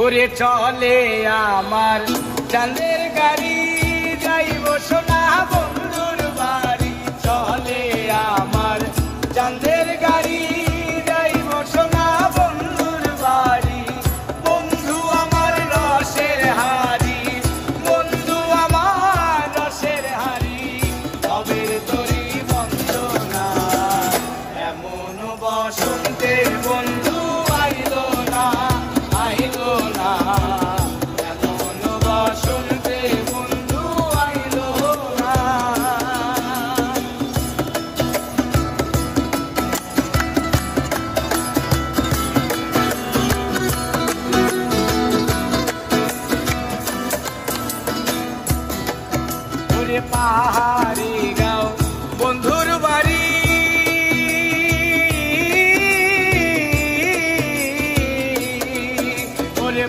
ওরে চলে আমার চাঁদের গাড়ি, যাইব সোনা বন্ধুর বাড়ি। চলে আমার চাঁদের গাড়ি, যাইব সোনা বন্ধুর বাড়ি। বন্ধু আমার রসের হাড়ি, বন্ধু আমার রসের হাড়ি, তবে তরি বন্দনা। এমন বসন্তে বন্ধু আইলো না, আইলো না। এমন বসন্তে বন্ধু আইলো না। ওরে পাহাড়ি গাঁও বন্ধুর বাড়ি, ওরে